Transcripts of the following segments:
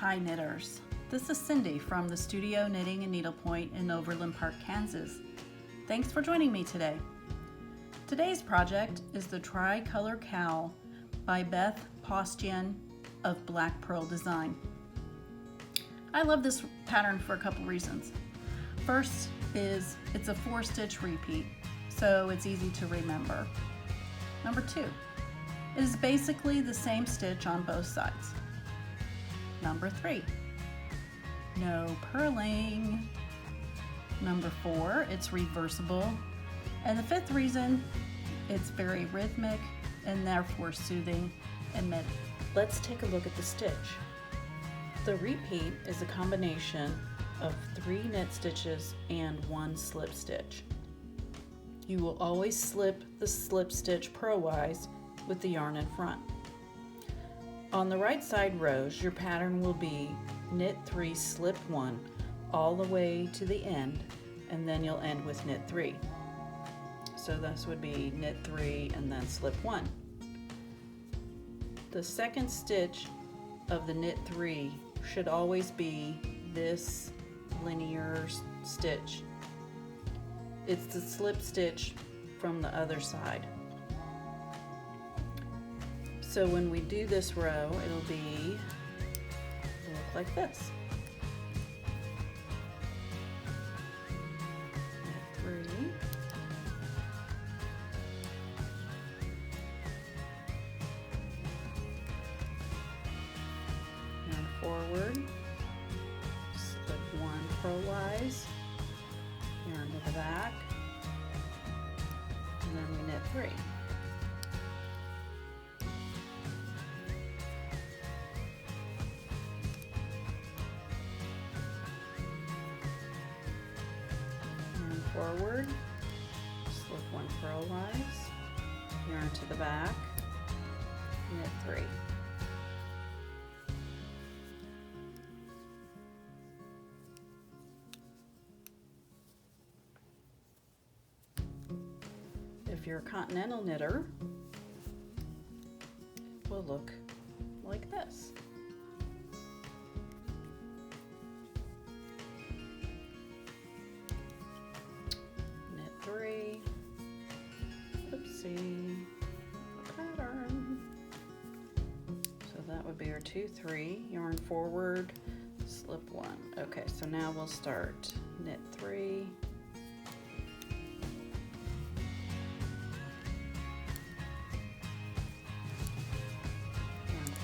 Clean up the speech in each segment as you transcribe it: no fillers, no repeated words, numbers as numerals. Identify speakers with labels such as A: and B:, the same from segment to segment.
A: Hi knitters, this is Cindy from the Studio Knitting and Needlepoint in Overland Park, Kansas. Thanks for joining me today. Today's project is the Tri-Color Cowl by Beth Postian of Black Pearl Design. I love this pattern for a couple reasons. First is it's a 4-stitch repeat, so it's easy to remember. Number 2, it is basically the same stitch on both sides. Number 3, no purling. Number 4, it's reversible. And the 5th reason, it's very rhythmic and therefore soothing and meditative. Let's take a look at the stitch. The repeat is a combination of 3 knit stitches and 1 slip stitch. You will always slip the slip stitch purlwise with the yarn in front. On the right side rows, your pattern will be knit 3, slip 1 all the way to the end, and then you'll end with knit 3. So this would be knit 3 and then slip 1. The second stitch of the knit 3 should always be this linear stitch. It's the slip stitch from the other side. So when we do this row, it'll look like this. Knit 3. Yarn forward, slip 1 purlwise, yarn to the back, and then we knit 3. Yarn forward, slip 1 purlwise, yarn to the back, knit 3. If you're a continental knitter, it will look like this. Knit 3, oopsie, pattern. So that would be our 2, 3, yarn forward, slip 1. Okay, so now we'll start knit 3,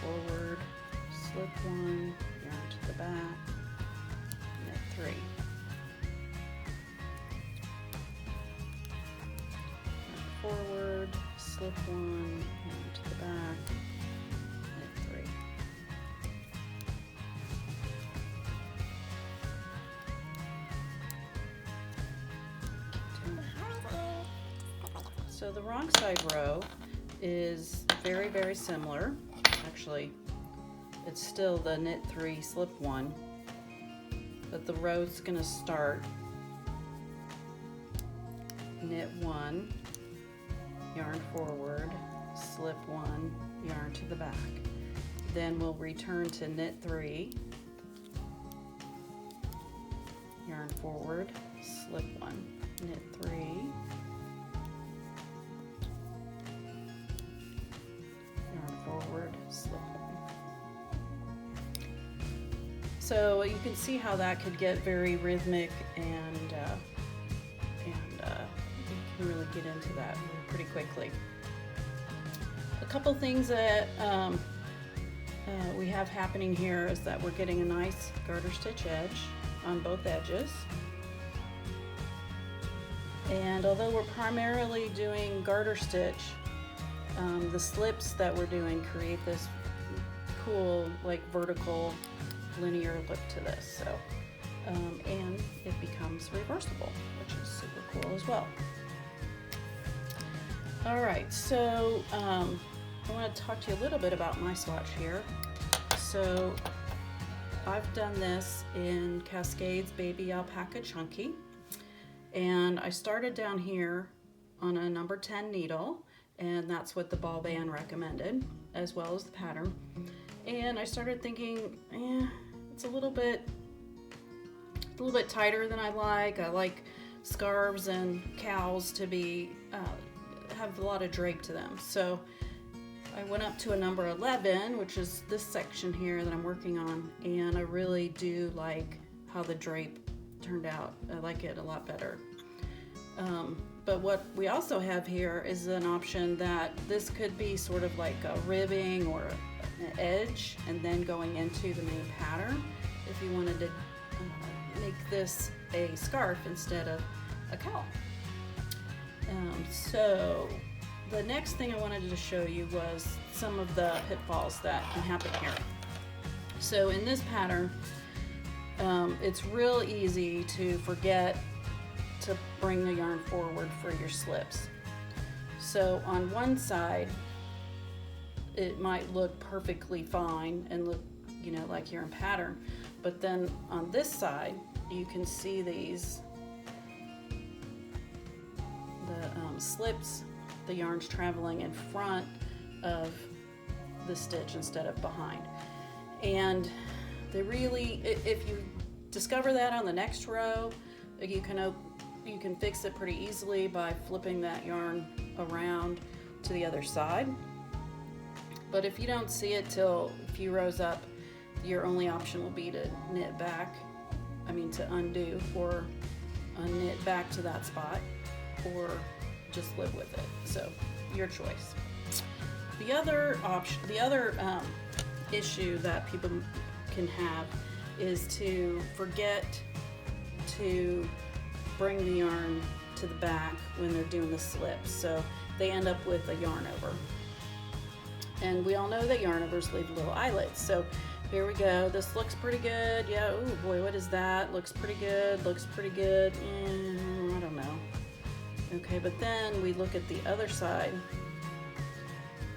A: forward, slip 1, yarn to the back, knit 3. Yarn forward, slip 1, yarn to the back, knit 3. So the wrong side row is very, very similar. Actually, it's still the knit 3, slip 1, but the row's going to start knit 1, yarn forward, slip 1, yarn to the back. Then we'll return to knit 3, yarn forward, slip 1, knit 3, forward, slip 1. So you can see how that could get very rhythmic, and you can really get into that pretty quickly. A couple things that we have happening here is that we're getting a nice garter stitch edge on both edges. And although we're primarily doing garter stitch, the slips that we're doing create this cool, like, vertical linear look to this. So, and it becomes reversible, which is super cool as well. All right, so I want to talk to you a little bit about my swatch here. So I've done this in Cascades Baby Alpaca Chunky, and I started down here on a number 10 needle, and that's what the ball band recommended, as well as the pattern. And I started thinking, it's a little bit tighter than I like. I like scarves and cowls to be have a lot of drape to them. So I went up to a number 11, which is this section here that I'm working on, and I really do like how the drape turned out. I like it a lot better. But what we also have here is an option that this could be sort of like a ribbing or an edge and then going into the main pattern if you wanted to make this a scarf instead of a cowl. So the next thing I wanted to show you was some of the pitfalls that can happen here. So in this pattern, it's real easy to forget to bring the yarn forward for your slips. So on one side, it might look perfectly fine and look, you know, like you're in pattern, but then on this side, you can see these, the slips, the yarn's traveling in front of the stitch instead of behind. And they really, if you discover that on the next row, you can fix it pretty easily by flipping that yarn around to the other side. But if you don't see it till a few rows up, your only option will be to knit back, to undo or unknit back to that spot, or just live with it. So your choice. The other option, issue that people can have is to forget to bring the yarn to the back when they're doing the slips. So they end up with a yarn over. And we all know that yarn overs leave little eyelets. So here we go. This looks pretty good. Yeah, oh boy, what is that? Looks pretty good, looks pretty good. I don't know. Okay, but then we look at the other side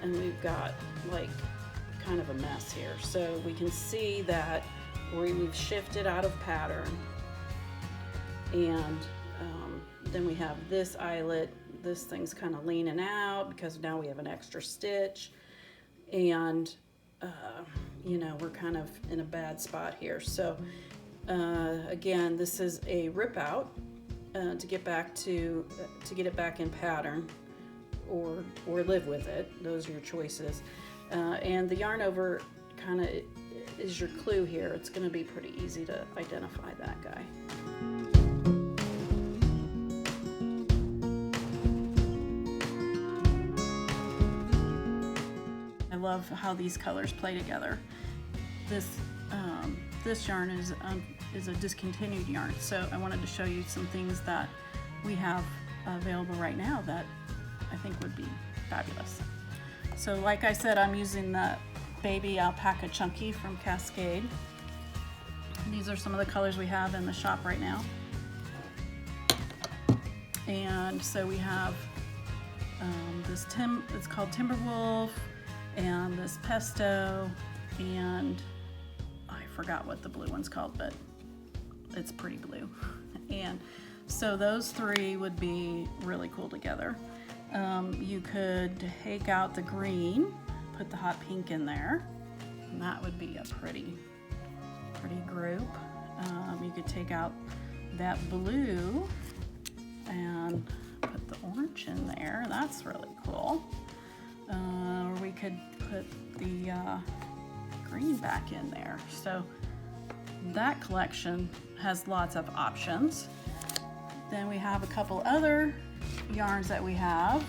A: and we've got like kind of a mess here. So we can see that we've shifted out of pattern, and then we have this eyelet. This thing's kind of leaning out because now we have an extra stitch, and we're kind of in a bad spot here. So again, this is a rip out to get it back in pattern, or live with it. Those are your choices. And the yarn over kind of is your clue here. It's going to be pretty easy to identify that guy. I love how these colors play together. This yarn is a discontinued yarn, so I wanted to show you some things that we have available right now that I think would be fabulous. So like I said, I'm using the baby alpaca chunky from Cascade. These are some of the colors we have in the shop right now. And so we have it's called Timberwolf, and this pesto, and I forgot what the blue one's called, but it's pretty blue. And so those three would be really cool together. You could take out the green, put the hot pink in there, and that would be a pretty group. You could take out that blue and put the orange in there. That's really cool. Or we could put the green back in there. So that collection has lots of options. Then we have a couple other yarns that we have,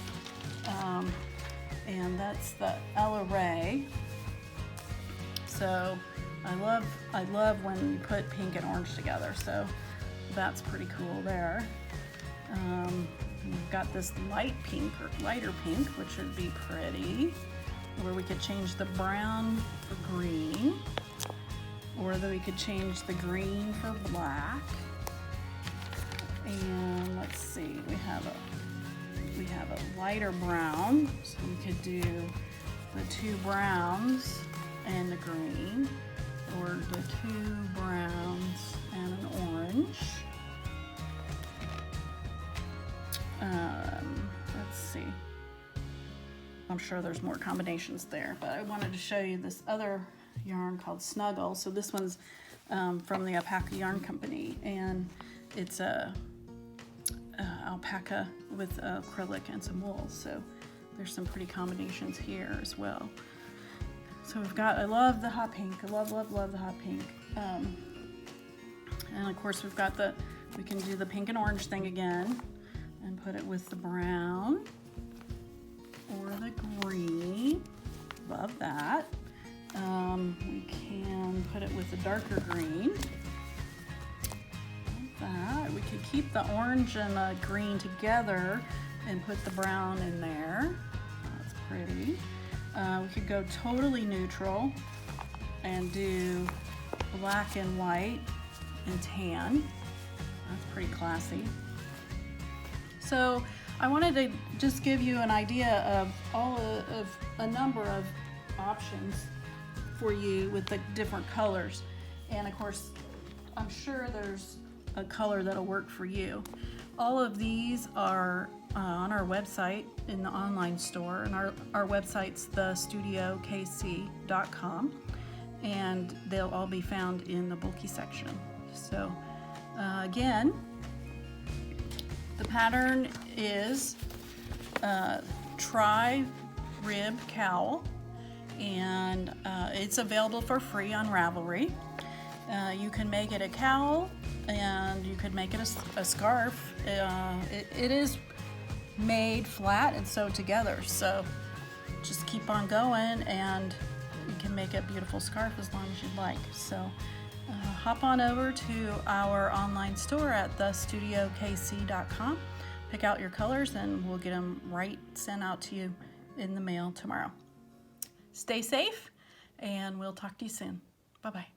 A: and that's the Ella Ray. So I love when you put pink and orange together, so that's pretty cool there. We've got this light pink or lighter pink, which would be pretty, where we could change the brown for green, or that we could change the green for black. And let's see, we have a lighter brown, so we could do the two browns and the green, or the two browns and an orange. Let's see, I'm sure there's more combinations there, but I wanted to show you this other yarn called Snuggle. So this one's from the Alpaca Yarn Company, and it's a alpaca with acrylic and some wool. So there's some pretty combinations here as well. So we've got, I love the hot pink. I love the hot pink. And of course we've got we can do the pink and orange thing again and put it with the brown or the green. Love that. We can put it with the darker green. Like that. We could keep the orange and the green together and put the brown in there. That's pretty. We could go totally neutral and do black and white and tan. That's pretty classy. So I wanted to just give you an idea of a number of options for you with the different colors. And of course, I'm sure there's a color that'll work for you. All of these are on our website in the online store, and our website's thestudiokc.com, and they'll all be found in the bulky section. So again, the pattern is tri-rib cowl, and it's available for free on Ravelry. You can make it a cowl, and you could make it a scarf. It is made flat and sewed together, so just keep on going and you can make a beautiful scarf as long as you'd like. So hop on over to our online store at thestudiokc.com, pick out your colors, and we'll get them sent out to you in the mail tomorrow. Stay safe, and we'll talk to you soon. Bye-bye.